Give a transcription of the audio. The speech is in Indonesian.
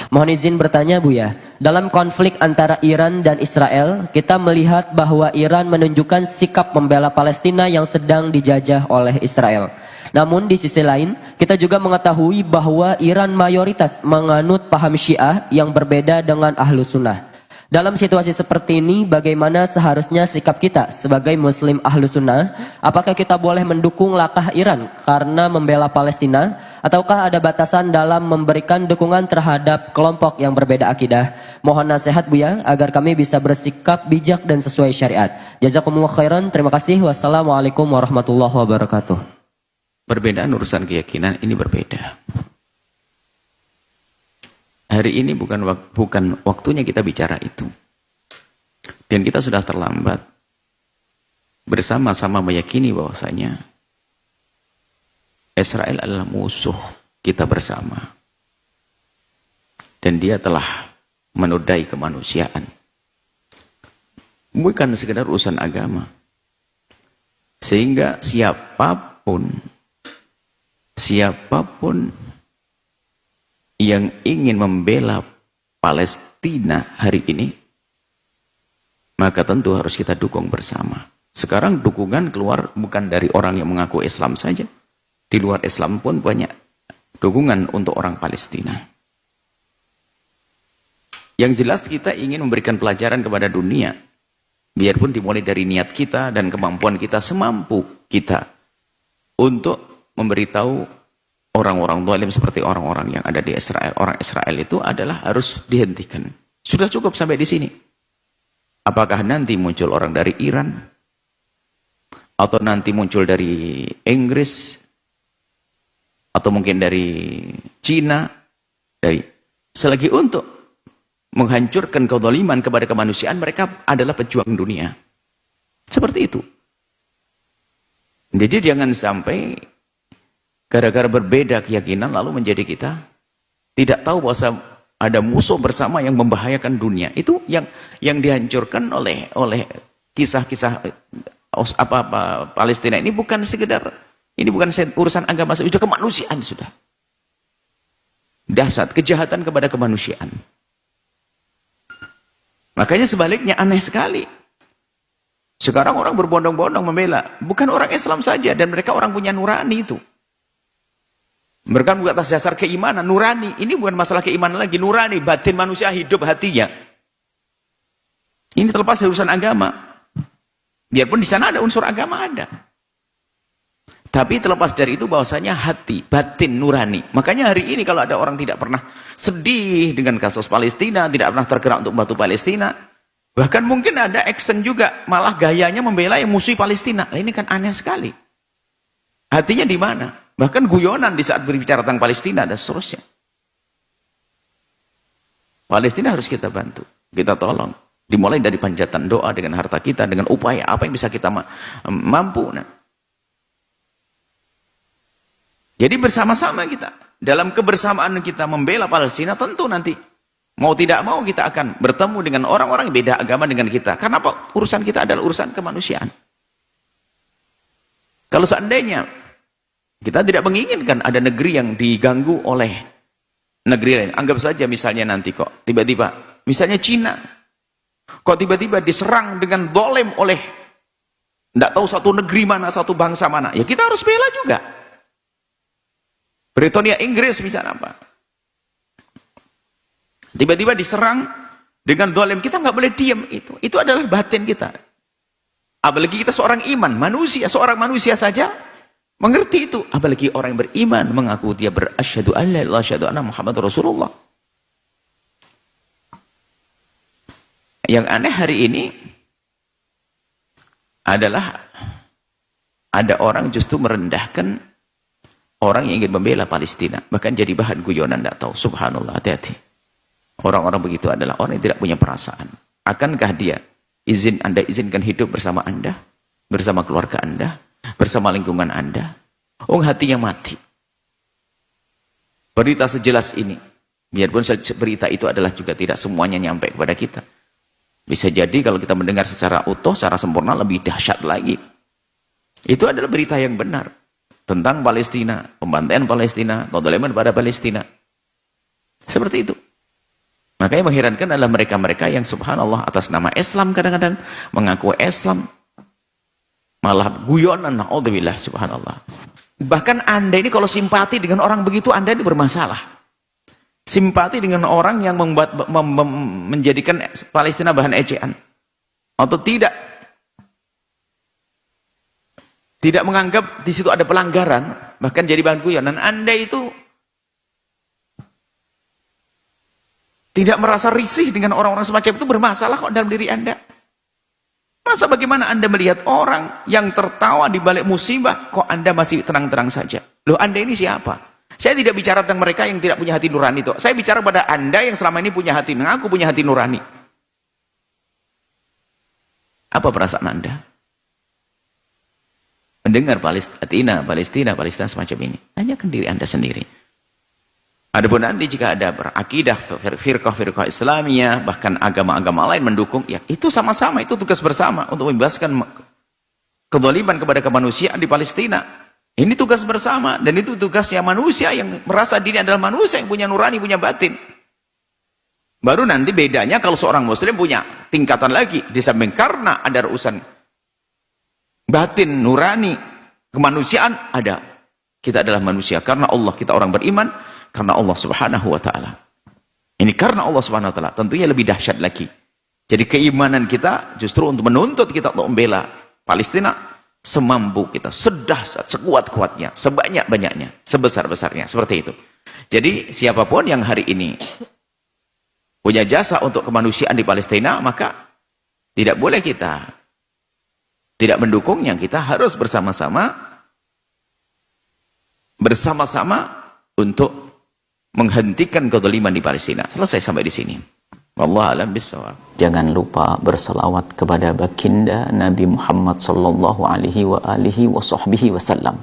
Mohon izin bertanya Buya, dalam konflik antara Iran dan Israel, kita melihat bahwa Iran menunjukkan sikap membela Palestina yang sedang dijajah oleh Israel. Namun di sisi lain, kita juga mengetahui bahwa Iran mayoritas menganut paham Syiah yang berbeda dengan Ahlus Sunnah. Dalam situasi seperti ini, bagaimana seharusnya sikap kita sebagai Muslim Ahlus Sunnah? Apakah kita boleh mendukung langkah Iran karena membela Palestina? Ataukah ada batasan dalam memberikan dukungan terhadap kelompok yang berbeda akidah? Mohon nasihat Buya agar kami bisa bersikap bijak dan sesuai syariat. Jazakumullah khairan. Terima kasih. Wassalamualaikum warahmatullahi wabarakatuh. Perbedaan urusan keyakinan ini berbeda. Hari ini bukan waktunya kita bicara itu. Dan kita sudah terlambat bersama-sama meyakini bahwasanya Israel adalah musuh kita bersama. Dan dia telah menodai kemanusiaan. Bukan sekedar urusan agama. Sehingga siapapun yang ingin membela Palestina hari ini, maka tentu harus kita dukung bersama. Sekarang dukungan keluar bukan dari orang yang mengaku Islam saja. Di luar Islam pun banyak dukungan untuk orang Palestina. Yang jelas kita ingin memberikan pelajaran kepada dunia. Biarpun dimulai dari niat kita dan kemampuan kita semampu kita untuk memberitahu orang-orang zalim seperti orang-orang yang ada di Israel. Orang Israel itu adalah harus dihentikan. Sudah cukup sampai di sini. Apakah nanti muncul orang dari Iran? Atau nanti muncul dari Inggris? Atau mungkin dari Cina? Selagi untuk menghancurkan kezaliman kepada kemanusiaan, mereka adalah pejuang dunia. Seperti itu. Jadi jangan sampai gara-gara berbeda keyakinan lalu menjadi kita tidak tahu bahwa ada musuh bersama yang membahayakan dunia. Itu yang dihancurkan oleh kisah-kisah Palestina ini bukan sekedar, ini bukan urusan agama, sudah kemanusiaan sudah. Dahsyat kejahatan kepada kemanusiaan. Makanya sebaliknya aneh sekali. Sekarang orang berbondong-bondong membela bukan orang Islam saja, dan mereka orang punya nurani itu. Mereka bukan atas dasar keimanan, nurani. Ini bukan masalah keimanan lagi, nurani, batin manusia hidup hatinya. Ini terlepas dari urusan agama. Biarpun di sana ada unsur agama ada. Tapi terlepas dari itu bahwasanya hati, batin, nurani. Makanya hari ini kalau ada orang tidak pernah sedih dengan kasus Palestina, tidak pernah tergerak untuk membantu Palestina, bahkan mungkin ada action juga, malah gayanya membela yang musuh Palestina. Nah, ini kan aneh sekali. Hatinya di mana? Bahkan guyonan di saat berbicara tentang Palestina dan seterusnya. Palestina harus kita bantu, kita tolong. Dimulai dari panjatan doa dengan harta kita, dengan upaya apa yang bisa kita mampu. Nah. Jadi bersama-sama kita, dalam kebersamaan kita membela Palestina, tentu nanti mau tidak mau kita akan bertemu dengan orang-orang yang beda agama dengan kita. Karena apa? Urusan kita adalah urusan kemanusiaan. Kalau seandainya kita tidak menginginkan ada negeri yang diganggu oleh negeri lain. Anggap saja misalnya nanti kok tiba-tiba, misalnya Cina, kok tiba-tiba diserang dengan zalim oleh tidak tahu satu negeri mana, satu bangsa mana. Ya kita harus bela juga. Britania Inggris misalnya apa. Tiba-tiba diserang dengan zalim, kita nggak boleh diam itu. Itu adalah batin kita. Apalagi kita seorang iman, manusia, seorang manusia saja mengerti itu, apalagi orang yang beriman mengaku dia berasyhadu alla ilaha illallah anna Muhammadur Rasulullah. Yang aneh hari ini adalah ada orang justru merendahkan orang yang ingin membela Palestina, bahkan jadi bahan guyonan, tidak tahu. Subhanallah, hati-hati. Orang-orang begitu adalah orang yang tidak punya perasaan. Akankah dia Anda izinkan hidup bersama Anda, bersama keluarga Anda, bersama lingkungan Anda? Hatinya mati. Berita sejelas ini, biarpun berita itu adalah juga tidak semuanya nyampe kepada kita. Bisa jadi kalau kita mendengar secara utuh, secara sempurna, lebih dahsyat lagi. Itu adalah berita yang benar tentang Palestina, pembantaian Palestina, kezaliman pada Palestina. Seperti itu. Makanya mengherankan adalah mereka-mereka yang subhanallah atas nama Islam kadang-kadang mengaku Islam, malah guyonan, na'udzubillah, subhanallah. Bahkan Anda ini kalau simpati dengan orang begitu, Anda ini bermasalah. Simpati dengan orang yang menjadikan Palestina bahan ejaan. Atau tidak menganggap di situ ada pelanggaran, bahkan jadi bahan guyonan. Anda itu tidak merasa risih dengan orang-orang semacam itu, bermasalah kok dalam diri Anda. Masa bagaimana Anda melihat orang yang tertawa di balik musibah, kok Anda masih tenang-tenang saja? Loh, Anda ini siapa? Saya tidak bicara tentang mereka yang tidak punya hati nurani itu. Saya bicara pada Anda yang selama ini punya hati, mengaku punya hati nurani. Apa perasaan Anda mendengar Palestina semacam ini? Tanyakan diri Anda sendiri. Adapun nanti jika ada berakidah firqah Islamiyah, bahkan agama-agama lain mendukung, ya itu sama-sama, itu tugas bersama untuk membebaskan kezaliman kepada kemanusiaan di Palestina. Ini tugas bersama, dan itu tugasnya manusia yang merasa diri adalah manusia yang punya nurani, punya batin. Baru nanti bedanya kalau seorang muslim punya tingkatan lagi, di samping karena ada urusan batin, nurani, kemanusiaan, ada. Kita adalah manusia karena Allah, kita orang beriman karena Allah subhanahu wa ta'ala. Ini karena Allah subhanahu wa ta'ala, tentunya lebih dahsyat lagi. Jadi keimanan kita justru untuk menuntut kita untuk membela Palestina semampu kita, sedahsyat, sekuat-kuatnya, sebanyak-banyaknya, sebesar-besarnya, seperti itu. Jadi siapapun yang hari ini punya jasa untuk kemanusiaan di Palestina, maka tidak boleh kita tidak mendukungnya. Kita harus bersama-sama untuk menghentikan kezaliman di Palestina. Selesai sampai di sini. Wallahu a'lam bishawab. Jangan lupa berselawat kepada baginda Nabi Muhammad sallallahu alaihi wa alihi wa sahbihi wasallam.